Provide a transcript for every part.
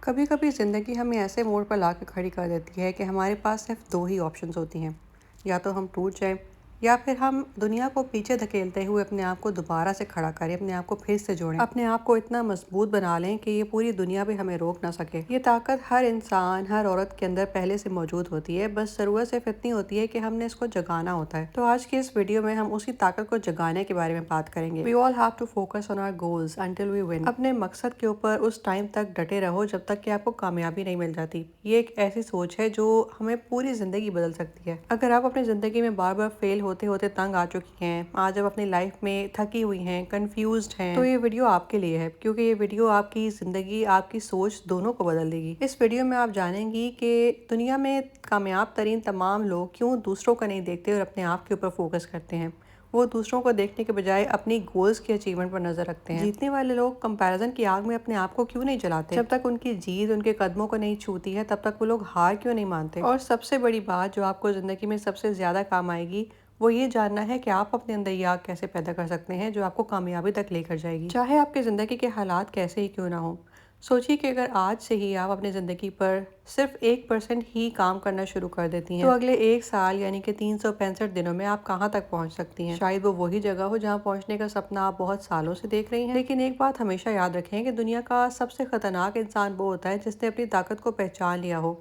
کبھی کبھی زندگی ہمیں ایسے موڑ پر لا کے کھڑی کر دیتی ہے کہ ہمارے پاس صرف دو ہی آپشنز ہوتی ہیں، یا تو ہم ٹوٹ جائیں یا پھر ہم دنیا کو پیچھے دھکیلتے ہوئے اپنے آپ کو دوبارہ سے کھڑا کریں، اپنے آپ کو پھر سے جوڑیں، اپنے آپ کو اتنا مضبوط بنا لیں کہ یہ پوری دنیا بھی ہمیں روک نہ سکے۔ یہ طاقت ہر انسان، ہر عورت کے اندر پہلے سے موجود ہوتی ہے، بس ضرورت صرف اتنی ہوتی ہے کہ ہم نے اس کو جگانا ہوتا ہے۔ تو آج کی اس ویڈیو میں ہم اسی طاقت کو جگانے کے بارے میں بات کریں گے۔ We all have to focus on our goals until we win۔ اپنے مقصد کے اوپر اس ٹائم تک ڈٹے رہو جب تک کہ آپ کو کامیابی نہیں مل جاتی۔ یہ ایک ایسی سوچ ہے جو ہمیں پوری زندگی بدل سکتی ہے۔ اگر آپ اپنی زندگی میں بار بار فیل ہوتے ہوتے تنگ آ چکی ہیں، آج آپ اپنی لائف میں تھکی ہوئی ہیں، کنفیوزڈ ہیں، تو یہ ویڈیو آپ کے لیے ہے، کیونکہ یہ ویڈیو آپ کی زندگی، آپ کی سوچ دونوں کو بدل دے گی۔ اس ویڈیو میں آپ جانیں گی کہ دنیا میں کامیاب ترین تمام لوگ کیوں دوسروں کا نہیں دیکھتے اور اپنے آپ کے اوپر فوکس کرتے ہیں۔ وہ دوسروں کو دیکھنے کے بجائے اپنی گولز کی اچیومنٹ پر نظر رکھتے ہیں۔ جیتنے والے لوگ کمپیریزن کی آگ میں اپنے آپ کو کیوں نہیں جلاتے؟ جب تک ان کی جیت ان کے قدموں کو نہیں چھوتی ہے تب تک وہ لوگ ہار کیوں نہیں مانتے؟ اور سب سے بڑی بات جو آپ کو زندگی میں سب سے زیادہ کام آئے گی، وہ یہ جاننا ہے کہ آپ اپنے اندر یہ آگ کیسے پیدا کر سکتے ہیں جو آپ کو کامیابی تک لے کر جائے گی، چاہے آپ کی زندگی کے حالات کیسے ہی کیوں نہ ہوں۔ سوچیے کہ اگر آج سے ہی آپ اپنی زندگی پر صرف 1% ہی کام کرنا شروع کر دیتی ہیں تو اگلے ایک سال یعنی کہ 365 دنوں میں آپ کہاں تک پہنچ سکتی ہیں؟ شاید وہ وہی جگہ ہو جہاں پہنچنے کا سپنا آپ بہت سالوں سے دیکھ رہی ہیں۔ لیکن ایک بات ہمیشہ یاد رکھیں کہ دنیا کا سب سے خطرناک انسان وہ ہوتا ہے جس نے اپنی طاقت کو پہچان لیا ہو،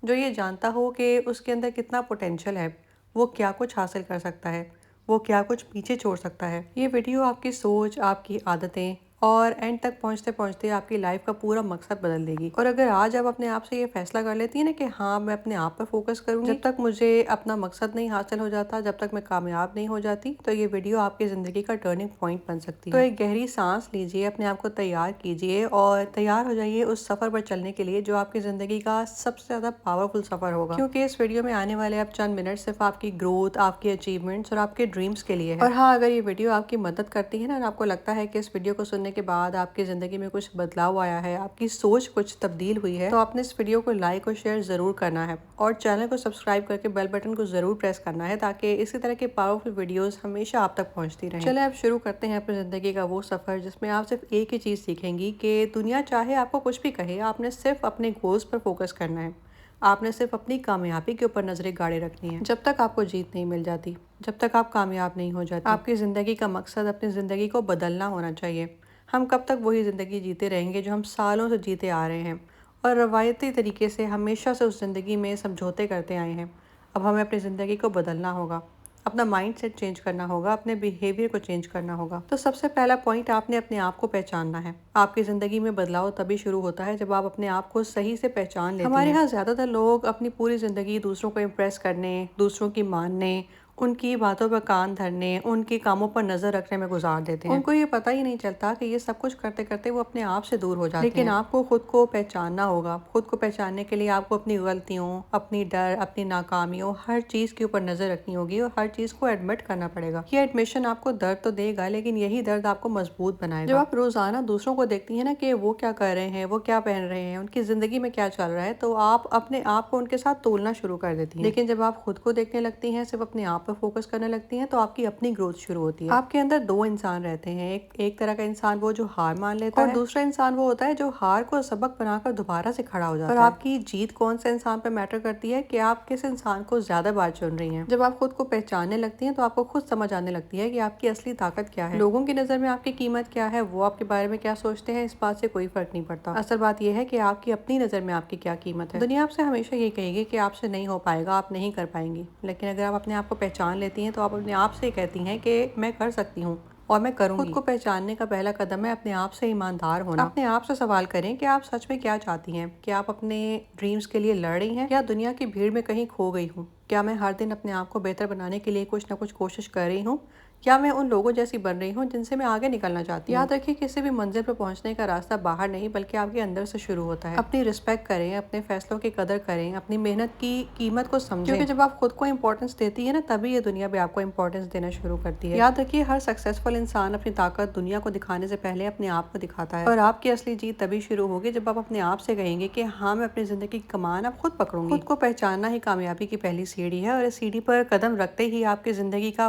جو یہ جانتا ہو کہ اس کے اندر کتنا پوٹینشل ہے، وہ کیا کچھ حاصل کر سکتا ہے، وہ کیا کچھ پیچھے چھوڑ سکتا ہے۔ یہ ویڈیو آپ کی سوچ، آپ کی عادتیں اور اینڈ تک پہنچتے پہنچتے آپ کی لائف کا پورا مقصد بدل دے گی۔ اور اگر آج آپ اپنے آپ سے یہ فیصلہ کر لیتی ہیں نا کہ ہاں میں اپنے آپ پر فوکس کروں گی، جب تک مجھے اپنا مقصد نہیں حاصل ہو جاتا، جب تک میں کامیاب نہیں ہو جاتی، تو یہ ویڈیو آپ کی زندگی کا ٹرننگ پوائنٹ بن سکتی ہے۔ تو ایک گہری سانس لیجئے، اپنے آپ کو تیار کیجئے اور تیار ہو جائیے اس سفر پر چلنے کے لیے جو آپ کی زندگی کا سب سے زیادہ پاورفل سفر ہوگا، کیونکہ اس ویڈیو میں آنے والے اب چند منٹ صرف آپ کی گروتھ، آپ کی اچیومنٹس اور آپ کے ڈریمز کے لیے ہے۔ اور ہاں، اگر یہ ویڈیو آپ کی مدد کرتی ہے نا اور آپ کو لگتا ہے کہ اس ویڈیو کو سننے کے بعد آپ کی زندگی میں کچھ بدلاؤ آیا ہے، آپ کی سوچ کچھ تبدیل ہوئی ہے، تو آپ نے اس ویڈیو کو لائک اور شیئر ضرور کرنا ہے اور چینل کو سبسکرائب کر کے بیل بٹن کو ضرور پریس کرنا ہے تاکہ اسی طرح کے پاورفل ویڈیوز ہمیشہ آپ تک پہنچتی رہیں۔ چلیں اب شروع کرتے ہیں اپنی زندگی کا وہ سفر جس میں آپ صرف ایک ہی چیز سیکھیں گی کہ دنیا چاہے آپ کو کچھ بھی کہے، آپ نے صرف اپنے گولز پر فوکس کرنا ہے، آپ نے صرف اپنی کامیابی کے اوپر نظریں گاڑے رکھنی ہیں۔ جب تک آپ کو جیت نہیں مل جاتی، جب تک آپ کامیاب نہیں ہو جاتی، آپ کی زندگی کا مقصد اپنی زندگی کو بدلنا ہونا چاہیے۔ ہم کب تک وہی زندگی جیتے رہیں گے جو ہم سالوں سے جیتے آ رہے ہیں اور روایتی طریقے سے ہمیشہ سے اس زندگی میں سمجھوتے کرتے آئے ہیں؟ اب ہمیں اپنی زندگی کو بدلنا ہوگا، اپنا مائنڈ سیٹ چینج کرنا ہوگا، اپنے بیہیویئر کو چینج کرنا ہوگا۔ تو سب سے پہلا پوائنٹ، آپ نے اپنے آپ کو پہچاننا ہے۔ آپ کی زندگی میں بدلاؤ تبھی شروع ہوتا ہے جب آپ اپنے آپ کو صحیح سے پہچان لیتے ہیں۔ ہمارے ہاں زیادہ تر لوگ اپنی پوری زندگی دوسروں کو امپریس کرنے، دوسروں کی ماننے، ان کی باتوں پر کان دھرنے، ان کے کاموں پر نظر رکھنے میں گزار دیتے ہیں۔ ان کو یہ پتہ ہی نہیں چلتا کہ یہ سب کچھ کرتے کرتے وہ اپنے آپ سے دور ہو جاتے ہیں۔ لیکن آپ کو خود کو پہچاننا ہوگا۔ خود کو پہچاننے کے لیے آپ کو اپنی غلطیوں، اپنی ڈر، اپنی ناکامیوں، ہر چیز کے اوپر نظر رکھنی ہوگی اور ہر چیز کو ایڈمٹ کرنا پڑے گا۔ یہ ایڈمیشن آپ کو درد تو دے گا لیکن یہی درد آپ کو مضبوط بنائے گا۔ جب آپ روزانہ دوسروں کو دیکھتی ہیں نا کہ وہ کیا کر رہے ہیں، وہ کیا پہن رہے ہیں، ان کی زندگی میں کیا چل رہا ہے، تو آپ اپنے آپ کو ان کے ساتھ تولنا شروع کر دیتی ہیں۔ لیکن جب آپ خود کو دیکھنے لگتی ہیں، صرف اپنے آپ پر فوکس کرنے لگتی ہیں، تو آپ کی اپنی گروتھ شروع ہوتی ہے۔ آپ کے اندر دو انسان رہتے ہیں، ایک طرح کا انسان وہ جو ہار مان لیتا ہے اور دوسرا انسان وہ ہوتا ہے جو ہار کو سبق بنا کر دوبارہ سے کھڑا ہو جاتا ہے۔ اور آپ کی جیت کون سے انسان پر میٹر کرتی ہے کہ آپ کس انسان کو زیادہ بار چن رہی ہیں۔ جب آپ خود کو پہچاننے لگتی ہیں تو آپ کو خود سمجھ آنے لگتی ہے کہ آپ کی اصلی طاقت کیا ہے۔ لوگوں کی نظر میں آپ کی قیمت کیا ہے، وہ آپ کے بارے میں کیا سوچتے ہیں، اس بات سے کوئی فرق نہیں پڑتا۔ اصل بات یہ ہے کہ آپ کی اپنی نظر میں آپ کی کیا قیمت ہے۔ دنیا آپ سے ہمیشہ یہ کہے گی کہ آپ سے نہیں ہو پائے گا، آپ نہیں کر پائیں گی، لیکن اگر آپ اپنے آپ کو پہچان لیتی ہیں تو آپ اپنے آپ سے کہتی ہیں کہ میں کر سکتی ہوں اور میں کروں گی۔ خود کو پہچاننے کا پہلا قدم ہے اپنے آپ سے ایماندار ہونا۔ اپنے آپ سے سوال کریں کہ آپ سچ میں کیا چاہتی ہیں؟ کیا آپ اپنے ڈریمز کے لیے لڑ رہی ہیں یا دنیا کی بھیڑ میں کہیں کھو گئی ہوں؟ کیا میں ہر دن اپنے آپ کو بہتر بنانے کے لیے کچھ نہ کچھ کوشش کر رہی ہوں یا میں ان لوگوں جیسی بن رہی ہوں جن سے میں آگے نکلنا چاہتی ہوں؟ یاد رکھیے کسی بھی منزل پر پہنچنے کا راستہ باہر نہیں بلکہ آپ کے اندر سے شروع ہوتا ہے۔ اپنی رسپیکٹ کریں، اپنے فیصلوں کی قدر کریں، اپنی محنت کی قیمت کو سمجھیں، کیونکہ جب آپ خود کو امپورٹنس دیتی ہے نا تبھی یہ دنیا بھی آپ کو امپورٹنس دینا شروع کرتی ہے۔ یاد رکھیے ہر سکسیسفل انسان اپنی طاقت دنیا کو دکھانے سے پہلے اپنے آپ کو دکھاتا ہے، اور آپ کی اصلی جیت تبھی شروع ہوگی جب آپ اپنے آپ سے کہیں گے کہ ہاں میں اپنی زندگی کی کمان اب خود پکڑوں گی۔ خود کو پہچاننا ہی کامیابی کی پہلی سیڑھی ہے اور اس سیڑھی پر قدم رکھتے ہی آپ کی زندگی کا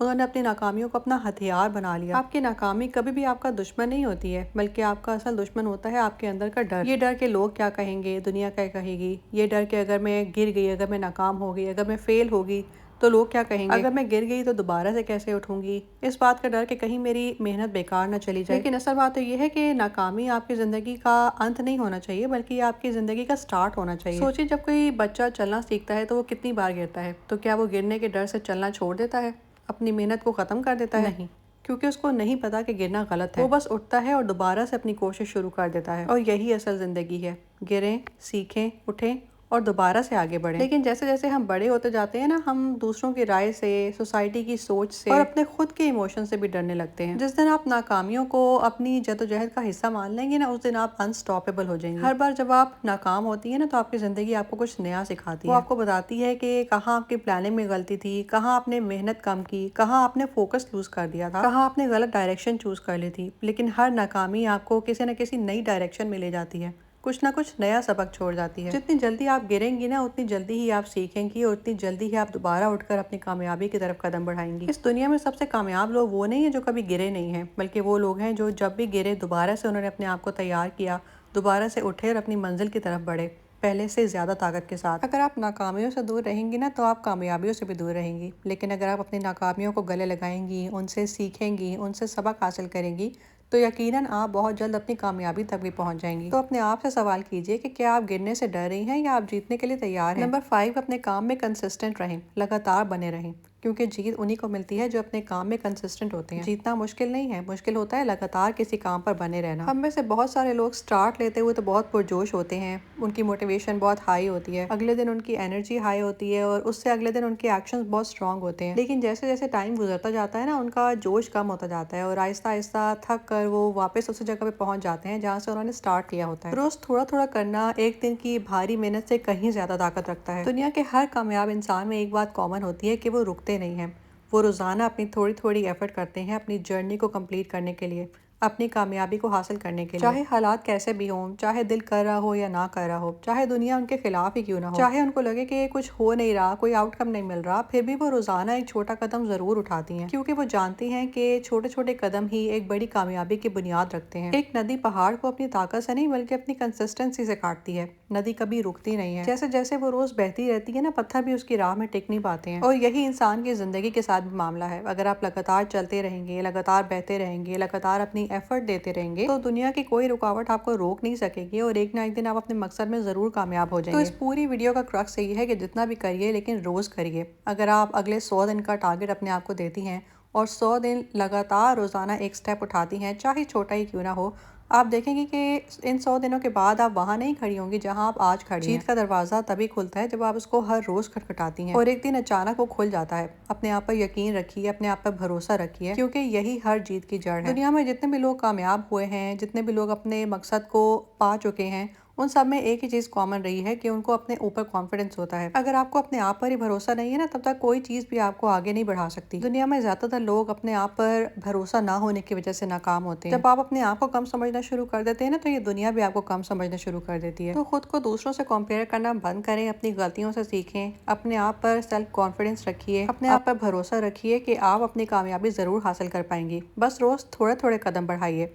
انہوں نے اپنی ناکامیوں کو اپنا ہتھیار بنا لیا۔ آپ کی ناکامی کبھی بھی آپ کا دشمن نہیں ہوتی ہے، بلکہ آپ کا اصل دشمن ہوتا ہے آپ کے اندر کا ڈر۔ یہ ڈر کہ لوگ کیا کہیں گے، دنیا کیا کہے گی، یہ ڈر کہ اگر میں گر گئی، اگر میں ناکام ہو گئی، اگر میں فیل ہوگی تو لوگ کیا کہیں گے، اگر میں گر گئی تو دوبارہ سے کیسے اٹھوں گی، اس بات کا ڈر کہ کہیں میری محنت بیکار نہ چلی جائے۔ لیکن اصل بات تو یہ ہے کہ ناکامی آپ کی زندگی کا انت نہیں ہونا چاہیے، بلکہ آپ کی زندگی کا سٹارٹ ہونا چاہیے۔ سوچیں جب کوئی بچہ چلنا سیکھتا ہے تو وہ کتنی بار گرتا ہے، تو کیا وہ گرنے کے ڈر سے چلنا چھوڑ دیتا ہے، اپنی محنت کو ختم کر دیتا ہے؟ نہیں، کیونکہ اس کو نہیں پتا کہ گرنا غلط ہے۔ وہ بس اٹھتا ہے اور دوبارہ سے اپنی کوشش شروع کر دیتا ہے، اور یہی اصل زندگی ہے۔ گریں، سیکھیں، اٹھیں اور دوبارہ سے آگے بڑھیں۔ لیکن جیسے جیسے ہم بڑے ہوتے جاتے ہیں نا، ہم دوسروں کی رائے سے، سوسائٹی کی سوچ سے اور اپنے خود کے ایموشن سے بھی ڈرنے لگتے ہیں۔ جس دن آپ ناکامیوں کو اپنی جدوجہد کا حصہ مان لیں گے نا، اس دن آپ انسٹاپیبل ہو جائیں گے۔ ہر بار جب آپ ناکام ہوتی ہیں نا تو آپ کی زندگی آپ کو کچھ نیا سکھاتی ہے۔ وہ آپ کو بتاتی ہے کہ کہاں آپ کی پلاننگ میں غلطی تھی، کہاں آپ نے محنت کم کی، کہاں آپ نے فوکس لوز کر دیا تھا، کہاں آپ نے غلط ڈائریکشن چوز کر لی تھی۔ لیکن ہر ناکامی آپ کو کسی نہ کسی نئی ڈائریکشن میں لے جاتی ہے، کچھ نہ کچھ نیا سبق چھوڑ جاتی ہے۔ جتنی جلدی آپ گریں گی نا، اتنی جلدی ہی آپ سیکھیں گی، اور اتنی جلدی ہی آپ دوبارہ اٹھ کر اپنی کامیابی کی طرف قدم بڑھائیں گی۔ اس دنیا میں سب سے کامیاب لوگ وہ نہیں ہیں جو کبھی گرے نہیں ہیں، بلکہ وہ لوگ ہیں جو جب بھی گرے دوبارہ سے انہوں نے اپنے آپ کو تیار کیا، دوبارہ سے اٹھے اور اپنی منزل کی طرف بڑھے، پہلے سے زیادہ طاقت کے ساتھ۔ اگر آپ ناکامیوں سے دور رہیں گی نا تو آپ کامیابیوں سے بھی دور رہیں گی، لیکن اگر آپ اپنی ناکامیوں کو گلے لگائیں گی، ان سے سیکھیں گی، ان سے سبق حاصل کریں گی، تو یقیناً آپ بہت جلد اپنی کامیابی تک بھی پہنچ جائیں گی۔ تو اپنے آپ سے سوال کیجئے کہ کیا آپ گرنے سے ڈر رہی ہیں یا آپ جیتنے کے لیے تیار ہیں۔ نمبر 5، اپنے کام میں کنسسٹنٹ رہیں، لگاتار بنے رہیں، کیونکہ جیت انہی کو ملتی ہے جو اپنے کام میں کنسسٹنٹ ہوتے ہیں۔ جیتنا مشکل نہیں ہے، مشکل ہوتا ہے لگاتار کسی کام پر بنے رہنا۔ ہم میں سے بہت سارے لوگ سٹارٹ لیتے ہوئے تو بہت پرجوش ہوتے ہیں، ان کی موٹیویشن بہت ہائی ہوتی ہے، اگلے دن ان کی انرجی ہائی ہوتی ہے، اور اس سے اگلے دن ان کے ایکشنز بہت اسٹرانگ ہوتے ہیں۔ لیکن جیسے جیسے ٹائم گزرتا جاتا ہے نا، ان کا جوش کم ہوتا جاتا ہے، اور آہستہ آہستہ تھک کر وہ واپس اسی جگہ پہ پہنچ جاتے ہیں جہاں سے انہوں نے سٹارٹ کیا ہوتا ہے۔ روز تھوڑا تھوڑا کرنا ایک دن کی بھاری محنت سے کہیں زیادہ طاقت رکھتا ہے۔ دنیا کے ہر کامیاب انسان میں ایک بات کامن ہوتی ہے کہ وہ رکتے نہیں ہیں، وہ روزانہ اپنی تھوڑی تھوڑی ایفرٹ کرتے ہیں اپنی جرنی کو کمپلیٹ کرنے کے لیے، اپنی کامیابی کو حاصل کرنے کے لیے۔ چاہے حالات کیسے بھی ہوں، چاہے دل کر رہا ہو یا نہ کر رہا ہو، چاہے دنیا ان کے خلاف ہی کیوں نہ ہو، چاہے ان کو لگے کہ کچھ ہو نہیں رہا، کوئی آؤٹ کم نہیں مل رہا، پھر بھی وہ روزانہ ایک چھوٹا قدم ضرور اٹھاتی ہیں، کیونکہ وہ جانتی ہیں کہ چھوٹے چھوٹے قدم ہی ایک بڑی کامیابی کی بنیاد رکھتے ہیں۔ ایک ندی پہاڑ کو اپنی طاقت سے نہیں بلکہ اپنی کنسسٹنسی سے کاٹتی ہے۔ ندی کبھی رکتی نہیں ہے، جیسے جیسے وہ روز بہتی رہتی ہے نا، پتھر بھی اس کی راہ میں ٹک نہیں پاتے ہیں۔ اور یہی انسان کی زندگی کے ساتھ بھی معاملہ ہے۔ اگر آپ لگاتار چلتے رہیں گے، لگاتار بہتے رہیں گے، لگاتار اپنی ایفرٹ دیتے رہیں گے، تو دنیا کی کوئی رکاوٹ آپ کو روک نہیں سکے گی، اور ایک نہ ایک دن آپ اپنے مقصد میں ضرور کامیاب ہو جائیں گے۔ تو اس پوری ویڈیو کا کرکس یہ ہے کہ جتنا بھی کریے لیکن روز کریے۔ اگر آپ اگلے 100 دن کا ٹارگٹ اپنے آپ کو دیتی ہیں اور 100 دن لگاتار روزانہ ایک سٹیپ اٹھاتی ہیں، چاہے چھوٹا ہی کیوں نہ ہو، آپ دیکھیں گے کہ ان 100 دنوں کے بعد آپ وہاں نہیں کھڑی ہوں گی جہاں آپ آج کھڑی ہیں۔ جیت کا دروازہ تبھی کھلتا ہے جب آپ اس کو ہر روز کھٹکھٹاتی ہیں، اور ایک دن اچانک وہ کھل جاتا ہے۔ اپنے آپ پر یقین رکھیے، اپنے آپ پر بھروسہ رکھیے، کیونکہ یہی ہر جیت کی جڑ ہے۔ دنیا میں جتنے بھی لوگ کامیاب ہوئے ہیں، جتنے بھی لوگ اپنے مقصد کو پا چکے ہیں، ان سب میں ایک ہی چیز کامن رہی ہے کہ ان کو اپنے اوپر کانفیڈنس ہوتا ہے۔ اگر آپ کو اپنے آپ پر ہی بھروسہ نہیں ہے نا، تب تک کوئی چیز بھی آپ کو آگے نہیں بڑھا سکتی۔ دنیا میں زیادہ تر لوگ اپنے آپ پر بھروسہ نہ ہونے کی وجہ سے ناکام ہوتے ہیں۔ جب آپ اپنے آپ کو کم سمجھنا شروع کر دیتے ہیں نا، تو یہ دنیا بھی آپ کو کم سمجھنا شروع کر دیتی ہے۔ تو خود کو دوسروں سے کمپیئر کرنا بند کریں، اپنی غلطیوں سے سیکھیں، اپنے آپ پر سیلف کانفیڈنس رکھیے، اپنے آپ پر بھروسہ رکھیے کہ آپ اپنی کامیابی ضرور حاصل کر پائیں گی۔ بس روز تھوڑے تھوڑے قدم بڑھائیے۔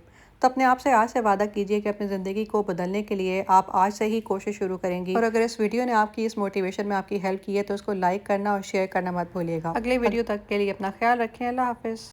تو اپنے آپ سے آج سے وعدہ کیجئے کہ اپنی زندگی کو بدلنے کے لیے آپ آج سے ہی کوشش شروع کریں گی۔ اور اگر اس ویڈیو نے آپ کی اس موٹیویشن میں آپ کی ہیلپ کی ہے تو اس کو لائک کرنا اور شیئر کرنا مت بھولیے گا۔ اگلے ویڈیو تک کے لیے اپنا خیال رکھیں۔ اللہ حافظ۔